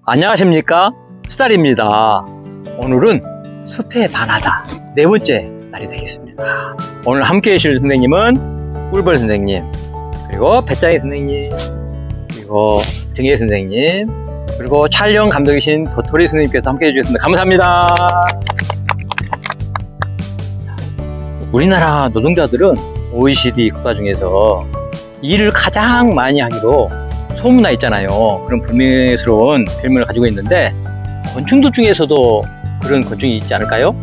안녕하십니까, 수달입니다. 오늘은 숲의 바나다 네 번째 날이 되겠습니다. 오늘 함께 해주실 선생님은 꿀벌 선생님, 그리고 배짱이 선생님, 그리고 등예 선생님, 그리고 촬영 감독이신 도토리 선생님께서 함께 해주셨습니다. 감사합니다. 우리나라 노동자들은 OECD 국가 중에서 일을 가장 많이 하기로 소문나 있잖아요. 그런 불명예스러운 별명을 가지고 있는데, 곤충들 중에서도 그런 곤충이 있지 않을까요?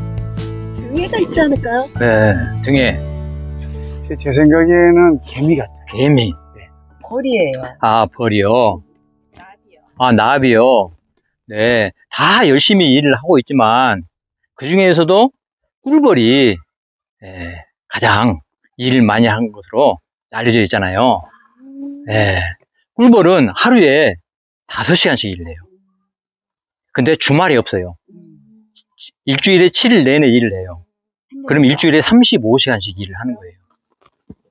등에가 있지 않을까요? 네, 등에 제 생각에는 개미 같아요. 개미, 벌이에요. 아, 벌이요, 나비요. 아, 나비요. 네, 다 열심히 일을 하고 있지만 그 중에서도 꿀벌이 가장 일을 많이 한 것으로 알려져 있잖아요. 네, 꿀벌은 하루에 5시간씩 일을 해요. 근데 주말이 없어요. 일주일에 7일 내내 일을 해요. 그럼 일주일에 35시간씩 일을 하는 거예요.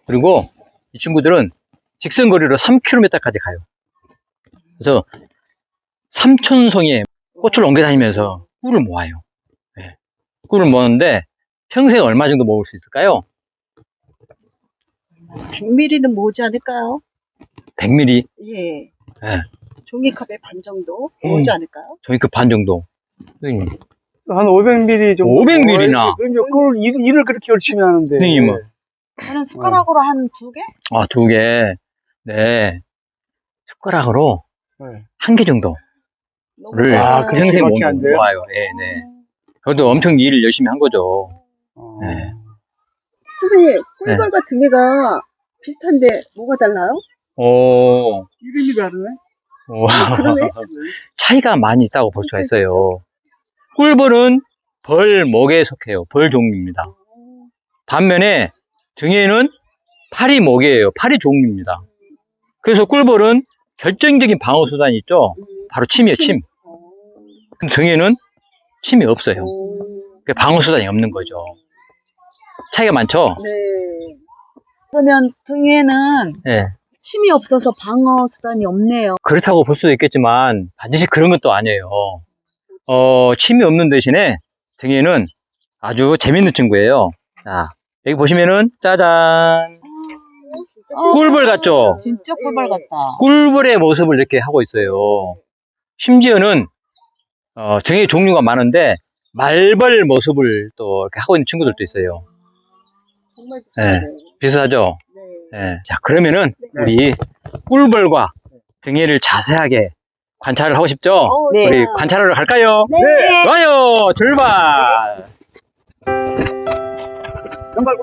그리고 이 친구들은 직선거리로 3km까지 가요. 그래서 삼촌성에 꽃을 옮겨 다니면서 꿀을 모아요. 네. 꿀을 모으는데 평소에 얼마 정도 먹을 수 있을까요? 100ml는 모으지 않을까요? 100ml, 예. 네. 종이컵의 반 정도 모으지 않을까요? 종이컵 반 정도. 선생님, 한 500ml 정도. 500ml 나. 그걸 일을 그렇게 열심히 하는데. 선생님은? 저는 숟가락으로 한 2개? 아, 2개. 네. 숟가락으로 네. 1개 정도를 너무 작아요. 평생 그렇게밖에 안 돼요? 모아요. 네, 네. 그래도 엄청 일을 열심히 한 거죠. 어. 네. 선생님, 꿀벌과 등에가 비슷한데 뭐가 달라요? 이름이 다르네? 그러네. 차이가 많이 있다고 볼 수가 있어요. 꿀벌은 벌목에 속해요. 벌 종류입니다. 반면에 등에는 파리 목이에요. 파리 종류입니다. 그래서 꿀벌은 결정적인 방어 수단이 있죠. 바로 침이에요, 침. 근데 등에는 침이 없어요. 그러니까 방어 수단이 없는 거죠. 차이가 많죠? 네. 그러면 등에는 네. 침이 없어서 방어 수단이 없네요. 그렇다고 볼 수도 있겠지만 반드시 그런 것도 아니에요. 침이 없는 대신에 등에는 아주 재밌는 친구예요. 자, 여기 보시면은 짜잔, 진짜 꿀벌 같죠? 진짜 꿀벌 같다. 꿀벌의 모습을 이렇게 하고 있어요. 심지어는 등에 종류가 많은데 말벌 모습을 또 이렇게 하고 있는 친구들도 있어요. 정말 비슷하네. 네, 비슷하죠? 네. 네. 자, 그러면은 네. 우리 꿀벌과 등에를 자세하게 관찰을 하고 싶죠? 네. 우리 관찰하러 갈까요? 네. 좋아요, 출발! 정말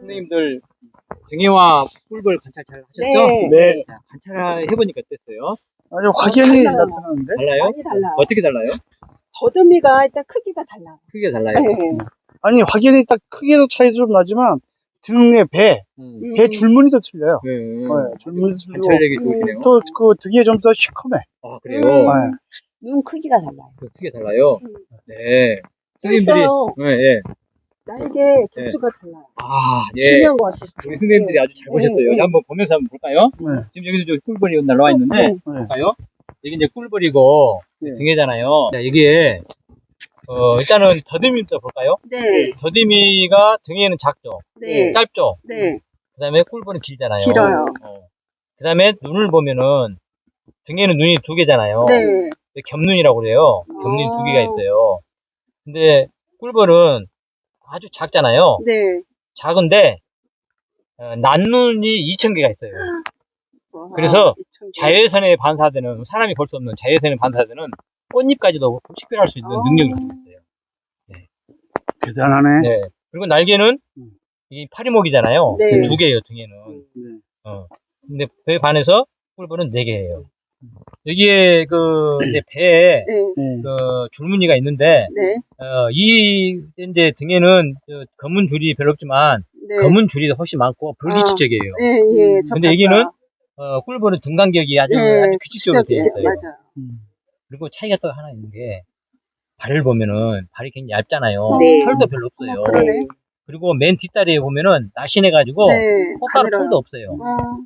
선생님들 등에와 꿀벌 관찰 잘 하셨죠? 네. 자, 관찰해보니까 어땠어요? 아주 확연히 달라요. 나타나는데? 달라요? 많이 달라요. 어떻게 달라요? 더듬이가 일단 크기가 달라요. 크게 달라요? 네. 아니, 확연히 딱 크기도 차이도 좀 나지만, 등의 배 줄무늬도 틀려요. 네. 네, 줄무늬도 틀리고. 관찰력이 좋으시네요. 또 그 등에 좀 더 시커매. 아, 그래요? 네. 눈 크기가 달라요. 크게 달라요? 네. 또 있어요. 네, 예. 날개 개수가 달라요. 아, 예. 중요한 것 같아요. 우리 선생님들이 아주 잘 보셨어요. 여기 한번 보면서 한번 볼까요? 네. 지금 여기도 저 꿀벌이 날라와 있는데, 네. 볼까요? 여기 이제 꿀벌이고, 네. 등에잖아요. 자, 여기에, 일단은 더듬이부터 볼까요? 네. 더듬이가 등에는 작죠? 네. 짧죠? 네. 그 다음에 꿀벌은 길잖아요. 길어요. 그 다음에 눈을 보면은, 등에는 눈이 2개잖아요. 네. 겹눈이라고 그래요. 겹눈이 2개가 있어요. 근데 꿀벌은 아주 작잖아요. 네. 작은데, 난눈이 2,000개가 있어요. 그래서 자외선에 반사되는, 사람이 볼 수 없는 자외선에 반사되는 꽃잎까지도 식별할 수 있는 능력을 가지고 있어요. 대단하네. 네. 그리고 날개는 이 파리목이잖아요. 네. 두 개예요, 등에는. 네. 근데 그에 반해서 꿀벌은 네 개예요. 여기에 이제 배에 네. 네. 줄무늬가 있는데, 네. 이제 등에는 검은 줄이 별로 없지만, 네. 검은 줄이 훨씬 많고, 불규칙적이에요. 예, 예. 저 근데 봤어요. 여기는, 꿀벌은 등 간격이 아주 규칙적으로 되어 있어요. 맞아. 그리고 차이가 또 하나 있는 게, 발을 보면은, 발이 굉장히 얇잖아요. 네. 털도 별로 없어요. 그러네. 그리고 맨 뒷다리에 보면은, 날씬해가지고, 네. 꽃가루 가늘어요. 털도 없어요.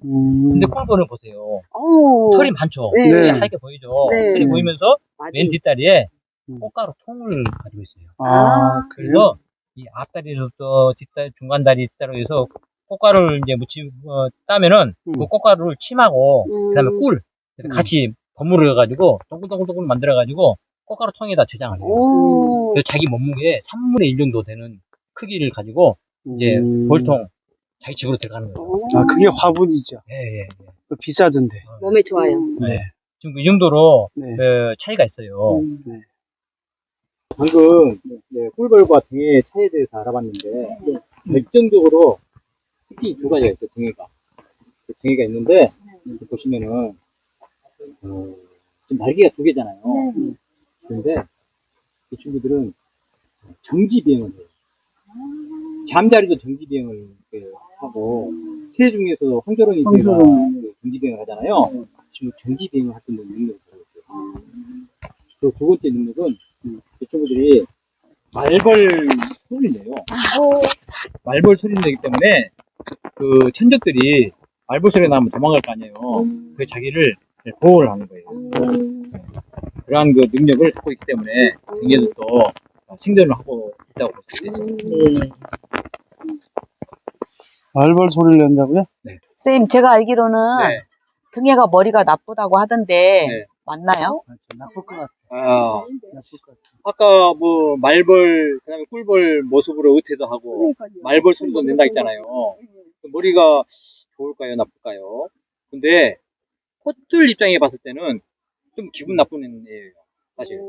음. 근데 꿀벌은 보세요. 어우. 털이 많죠. 네. 털이 하얗게 보이죠. 네. 털이 보이면서 맨 뒷다리에 음. 꽃가루 통을 가지고 있어요. 아, 그래요? 그래서 이 앞다리로부터 뒷다리, 중간다리, 뒷다리로 해서 꽃가루를 이제 따면은 그 꽃가루를 침하고 그다음에 꿀 같이 버무려가지고 동글동글동글 만들어가지고 꽃가루 통에다 저장을 해요. 오. 그래서 자기 몸무게의 3분의 1 정도 되는 크기를 가지고 이제 볼통 자기 집으로 들어가는 거예요. 아, 그게 화분이죠. 예. 그 비싸던데. 몸에 좋아요. 네. 지금 이 정도로 네. 차이가 있어요. 네. 방금 꿀벌과 등의 차이에 대해서 알아봤는데 결정적으로 특히 두 가지가 있어요. 등해가 있는데 이렇게 보시면은 좀 날개가 두 개잖아요. 그런데 이 친구들은 정지 비행을 해요. 잠자리도 정지 비행을 하고 새 중에서 황조롱이 정지 비행을 하잖아요. 지금 정지 비행을 할 수 있는 능력을 가지고 있어요. 그리고 두 번째 능력은 이 친구들이 말벌 소리를 내요. 말벌 소리를 내기 때문에 그 천적들이 말벌 소리가 나면 도망갈 거 아니에요. 그 자기를 보호를 하는 거예요. 그러한 그 능력을 갖고 있기 때문에 등에도 또 생존을 하고 있다고 볼 수 있죠. 말벌 소리를 낸다고요? 선생님, 제가 알기로는 네. 등해가 머리가 나쁘다고 하던데 네. 맞나요? 나쁠 것 같아. 나쁠 것 같아. 아까 뭐 말벌, 그다음에 꿀벌 모습으로 의태도 하고 말벌 소리도 낸다 했잖아요. 머리가 좋을까요, 나쁠까요? 근데 꽃들 입장에 봤을 때는 좀 기분 나쁜 애예요, 사실.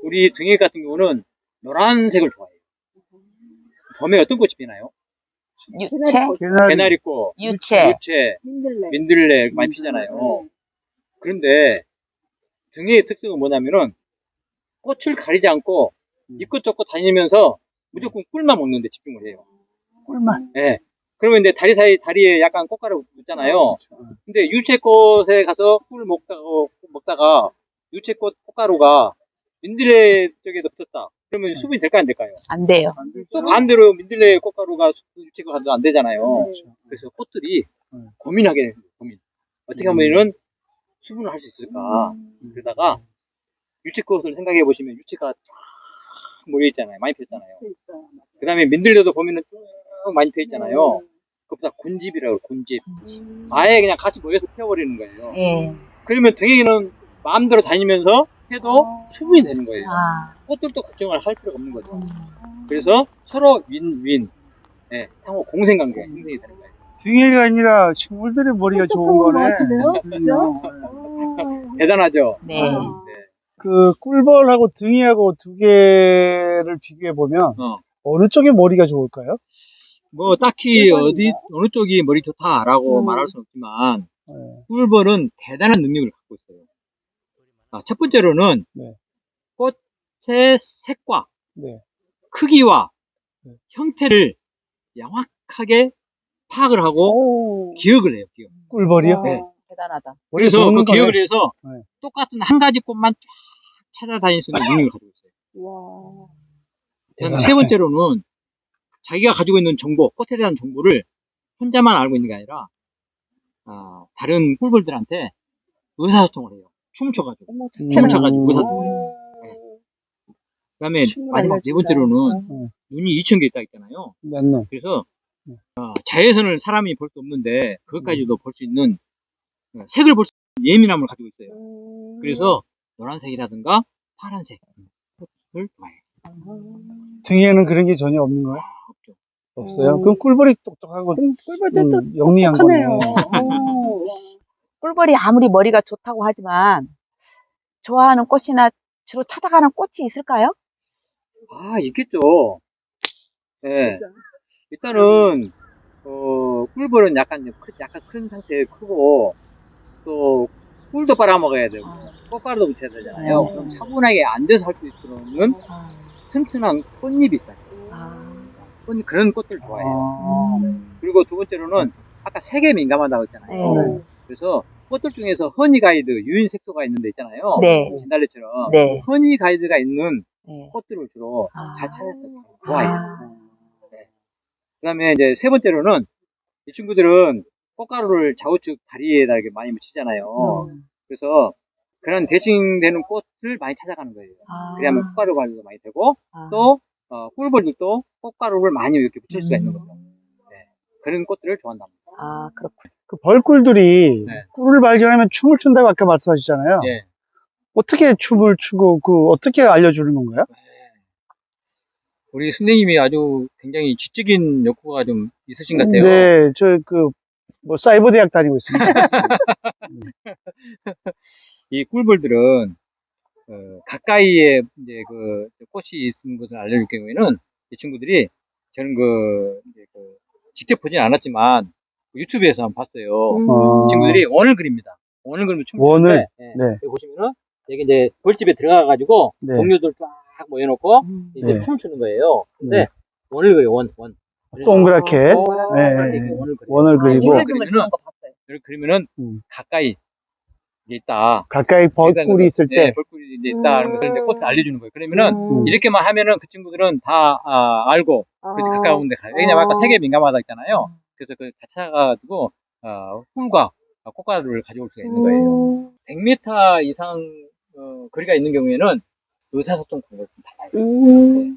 우리 등해 같은 경우는 노란색을 좋아해요. 봄에 어떤 꽃이 피나요? 유채? 개나리꽃, 유채. 민들레 많이 피잖아요. 그런데 등해의 특성은 뭐냐면은 꽃을 가리지 않고 입꽃 쫓고 다니면서 무조건 꿀만 먹는데 집중을 해요. 꿀만. 예. 그러면 이제 다리에 약간 꽃가루 묻잖아요. 근데 유채꽃에 가서 꿀 먹다가 유채꽃 꽃가루가 민들레 쪽에도 붙었다. 그러면 수분이 될까 안 될까요? 안 돼요. 또 반대로 민들레 꽃가루가 유채꽃 가도 안 되잖아요. 그래서 꽃들이 고민하게 돼요. 고민. 어떻게 하면은 수분을 할 수 있을까? 그러다가 유채꽃을 생각해 보시면 유채가 쫙 모여 있잖아요. 많이 폈잖아요. 그 다음에 민들레도 보면은 쭉 많이 펴 있잖아요. 그것보다 곤집이라고 곤집. 아예 그냥 같이 모여서 펴버리는 거예요. 예. 그러면 등에는 마음대로 다니면서 해도 수분이 되는 거예요. 아. 꽃들도 걱정을 할 필요가 없는 거죠. 그래서 서로 윈윈, 상호 공생관계가 형성이 되는 거예요. 등해가 아니라 식물들의 머리가 좋은 거네. 진짜? 대단하죠? 네. 그 꿀벌하고 등해하고 두 개를 비교해 보면 어느 쪽의 머리가 좋을까요? 뭐 딱히 어느 쪽이 머리 좋다라고 말할 수는 없지만 꿀벌은 대단한 능력을 갖고 있어요. 첫 번째로는 꽃의 색과 크기와 형태를 명확하게 파악을 하고 기억을 해요. 기억. 꿀벌이요? 네. 대단하다. 그래서 그 거네. 기억을 해서 똑같은 한 가지 꽃만 쫙 찾아다닐 수 있는 능력을 가지고 있어요. 와. 그다음에 세 번째로는 자기가 가지고 있는 정보, 꽃에 대한 정보를 혼자만 알고 있는 게 아니라 다른 꿀벌들한테 의사소통을 해요. 춤춰가지고 의사소통을 해요. 그 다음에 마지막 네 번째로는 눈이 2,000개 있다 했잖아요. 그래서 자외선을 사람이 볼 수 없는데 그것까지도 볼 수 있는 색을 볼 수 있는 예민함을 가지고 있어요. 그래서 노란색이라든가 파란색 꽃을 좋아해요. 등에는 그런 게 전혀 없는 거예요? 없죠. 없어요? 그럼 꿀벌이 똑똑하고 꿀벌도 영리한 거네. 꿀벌이 아무리 머리가 좋다고 하지만 좋아하는 꽃이나 주로 찾아가는 꽃이 있을까요? 있겠죠. 네. 일단은 꿀벌은 약간 큰 상태에 크고 또 꿀도 빨아먹어야 되고 꽃가루도 묻혀야 되잖아요. 그럼 차분하게 앉아서 할 수 있도록은 튼튼한 꽃잎이 있어요. 그런 꽃들 좋아해요. 그리고 두 번째로는 아까 색에 민감하다고 했잖아요. 그래서 꽃들 중에서 허니 가이드, 유인 색소가 있는 데 있잖아요. 네. 진달래처럼 네. 허니 가이드가 있는 네. 꽃들을 주로 아. 잘 찾았어요. 좋아해요. 네. 그다음에 이제 세 번째로는 이 친구들은 꽃가루를 좌우측 다리에다 이렇게 많이 묻히잖아요. 그래서 그런 대칭되는 꽃을 많이 찾아가는 거예요. 그래야만 꽃가루 관리도 많이 되고 또 꿀벌들도 꽃가루를 많이 이렇게 묻힐 수가 있는 거죠. 네. 그런 꽃들을 좋아한답니다. 아, 그렇군. 그 벌꿀들이 네. 꿀을 발견하면 춤을 춘다고 아까 말씀하셨잖아요. 예. 어떻게 춤을 추고 어떻게 알려주는 건가요? 우리 선생님이 아주 굉장히 지적인 욕구가 좀 있으신 것 같아요. 네, 사이버 대학 다니고 있습니다. 이 꿀벌들은 가까이에 이제 그 꽃이 있는 것을 알려줄 경우에는 이 친구들이 저는 이제 직접 보진 않았지만 유튜브에서 한번 봤어요. 이 친구들이 원을 그립니다. 원을 그리면 춤을 추는데 네. 여기 보시면은 여기 이제 벌집에 들어가 가지고 네. 동료들 쫙 모여놓고 이제 네. 춤을 추는 거예요. 근데 네. 원을 그려요. 원. 동그랗게. 네. 원을 그려요. 원을 그리고. 원을 그리면은 이렇게 그리면은 가까이 이제 있다. 가까이 벌꿀이 있을 때. 네, 벌꿀이 이제 있다는 것을 이제 꽃을 알려주는 거예요. 그러면은 이렇게만 하면은 그 친구들은 다 알고 가까운 데 가요. 왜냐면 아까 색에 민감하다 했잖아요. 그래서 다 찾아가지고 꿀과 꽃가루를 가져올 수가 있는 거예요. 100m 이상 거리가 있는 경우에는 의사소통 방법이 좀 달라요.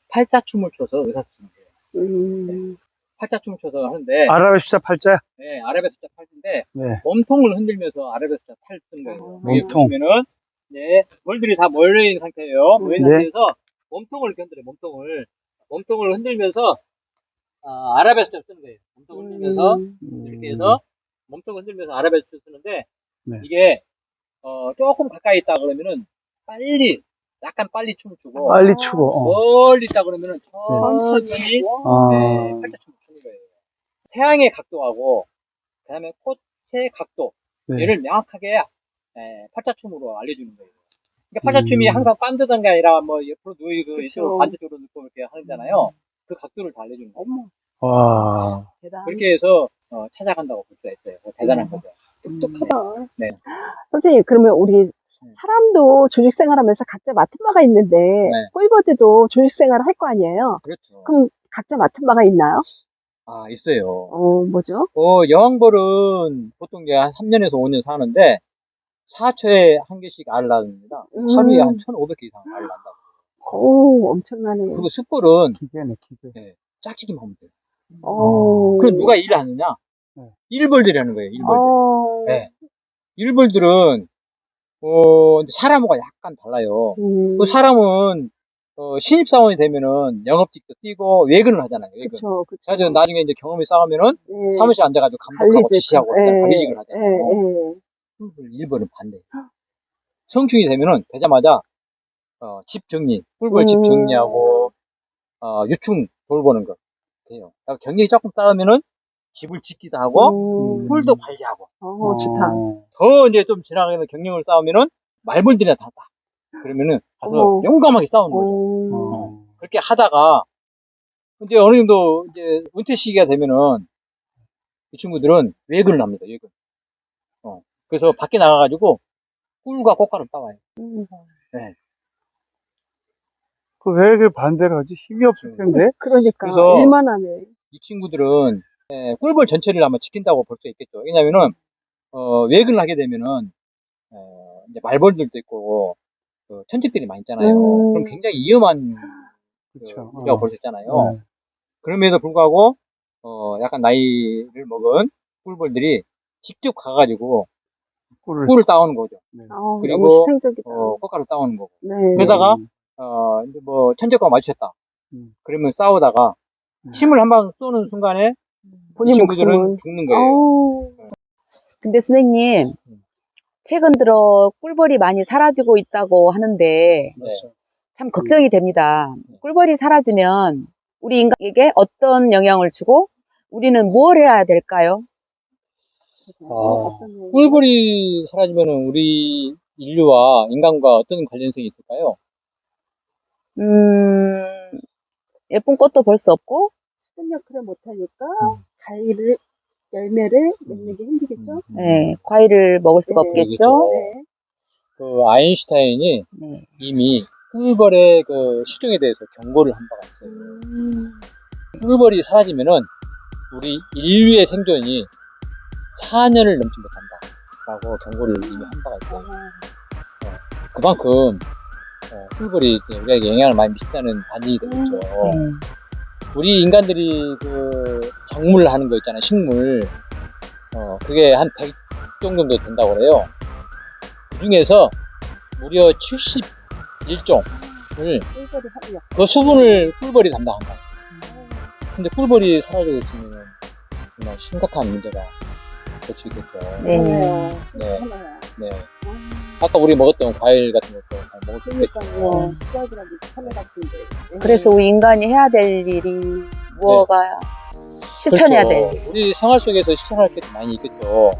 팔자춤을 춰서 의사소통을 해요. 팔자춤을 춰서 하는데 아랍의 숫자 8자? 네, 아랍의 숫자 8인데 네. 몸통을 흔들면서 아랍의 숫자 8 쓰는 거예요. 여기 몸통. 보시면은 네, 벌들이 다 몰려 있는 상태예요. 모여 있는 네. 상태에서 몸통을 이렇게 흔들어요. 몸통을 흔들면서 아랍의 숫자 쓰는 거예요. 몸통을 흔들면서 이렇게 해서 몸통을 흔들면서 아랍의 숫자 쓰는데 네. 이게 조금 가까이 있다 그러면은 약간 빨리 춤을 추고 빨리 추고. 멀리 있다 그러면은 천천히 팔자춤을 추는 거예요. 태양의 각도하고 그다음에 꽃의 각도 네. 얘를 명확하게 팔자춤으로 알려주는 거예요. 그러니까 팔자춤이 항상 반듯한 게 아니라 뭐 옆으로 누이고 이쪽으로 반대쪽으로 눕고 이렇게 하잖아요. 그 각도를 다 알려주는 거예요. 와. 그렇게 해서 찾아간다고 볼 수가 있어요. 대단한 거죠. 똑똑하다. 네. 선생님, 그러면 우리 사람도 조직 생활하면서 각자 맡은 바가 있는데, 꿀벌들도 조직 생활을 할 거 아니에요? 그렇죠. 그럼 각자 맡은 바가 있나요? 있어요. 뭐죠? 여왕벌은 보통 이제 한 3년에서 5년 사는데 4초에 한 개씩 알을 낳습니다. 하루에 한 1,500개 이상 알을 낳는다고. 오, 엄청나네요. 그리고 숯벌은 기계네, 기계. 짝짓기만 하면 돼요. 오. 그럼 누가 일을 하느냐? 일벌들이 하는 거예요, 일벌들. 네. 일벌들은, 사람하고 약간 달라요. 그 사람은, 신입사원이 되면은 영업직도 뛰고 외근을 하잖아요, 외근. 그쵸. 그래서 나중에 이제 경험이 쌓으면은 사무실 앉아가지고 감독하고 지시하고 관리직을 하잖아요. 일벌은 반대예요. 성충이 되면은 되자마자, 집 정리, 꿀벌 집 정리하고, 유충 돌보는 거. 해요. 경력이 조금 쌓으면은 집을 짓기도 하고, 꿀도 관리하고. 좋다. 더 이제 좀 지나가면 경력을 쌓으면은 말벌들이 나타났다. 그러면은 가서 용감하게 싸우는 거죠. 그렇게 하다가, 이제 어느 정도 이제 은퇴 시기가 되면은 이 친구들은 외근을 합니다, 외근. 그래서 밖에 나가가지고 꿀과 꽃가루를 따와요. 네. 왜 그 반대를 하지? 힘이 없을 텐데. 그러니까. 그래서 일만 하네. 이 친구들은 꿀벌 전체를 아마 지킨다고 볼 수 있겠죠. 왜냐면은 외근을 하게 되면은 이제 말벌들도 있고 천직들이 많이 있잖아요. 그럼 굉장히 위험한 일이라고 볼 수 있잖아요. 그럼에도 불구하고 약간 나이를 먹은 꿀벌들이 직접 가가지고 꿀을 따오는 거죠. 그리고 너무 희생적이다. 꽃가루 따오는 거고. 네. 그러다가 이제 뭐 천적과 마주쳤다. 그러면 싸우다가 침을 한 방 쏘는 순간에 이 친구들은 죽는 거예요. 근데 선생님, 최근 들어 꿀벌이 많이 사라지고 있다고 하는데 참 걱정이 됩니다. 꿀벌이 사라지면 우리 인간에게 어떤 영향을 주고 우리는 뭘 해야 될까요? 꿀벌이 사라지면 우리 인류와 인간과 어떤 관련성이 있을까요? 예쁜 꽃도 볼 수 없고, 수분 역할을 못하니까 과일을 열매를 맺는 게 힘들겠죠? 네, 과일을 먹을 수가 네. 없겠죠. 네. 그 아인슈타인이 네. 이미 꿀벌의 그 실종에 대해서 경고를 한 바가 있어요. 꿀벌이 사라지면은 우리 인류의 생존이 4년을 넘지 못한다라고 경고를 이미 한 바가 있어요. 그만큼 꿀벌이 우리에게 영향을 많이 미친다는 반증이 되겠죠. 우리 인간들이 그 작물을 하는 거 있잖아요, 식물. 그게 한 100종 정도 된다고 그래요. 그 중에서 무려 71종을 그 수분을 꿀벌이 담당한다. 근데 꿀벌이 사라지고 있으면 정말 심각한 문제가 닥치겠죠. 네. 네. 네. 아까 우리 먹었던 과일 같은 것도 잘 먹을 수 있겠죠. 그러니까요. 수박이라도 참외 같은데. 그래서 우리 인간이 해야 될 일이 뭐가 실천해야 그렇죠. 될 일. 우리 생활 속에서 실천할 게 많이 있겠죠.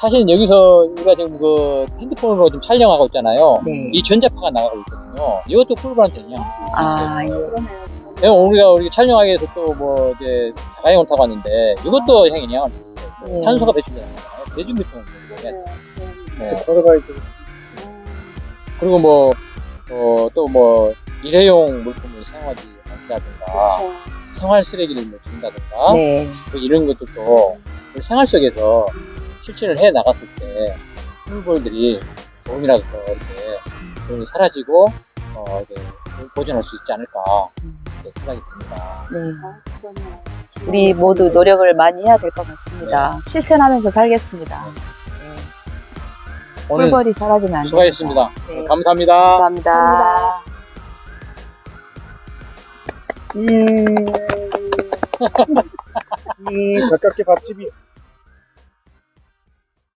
사실 여기서 우리가 지금 그 핸드폰으로 지금 촬영하고 있잖아요. 네. 이 전자파가 나가고 있거든요. 이것도 꿀벌한테 영향을 주고 아, 있거든요. 그러네요. 네, 우리가 촬영하기 위해서 또 뭐 이제 자가용을 타고 왔는데 이것도 영향을 주고 있어요. 네. 탄소가 배출되는 거잖아요. 대중교통을 네. 걸어가야 돼. 그리고 뭐 또 뭐 일회용 물품을 사용하지 않는다든가 그렇죠. 생활 쓰레기를 뭐 준다든가 네. 뭐 이런 것들도 우리 생활 속에서 실천을 해 나갔을 때 꿀벌들이 조금이라도 더 이렇게 사라지고 이제 보존할 수 있지 않을까 이렇게 생각이 듭니다. 네. 그러네요. 우리 모두 노력을 많이 해야 될 것 같습니다. 실천하면서 살겠습니다. 오늘 꿀벌이 사라지면 안 됩니다. 수고하셨습니다. 네. 감사합니다. 감사합니다. 가깝게 밥집이 있어.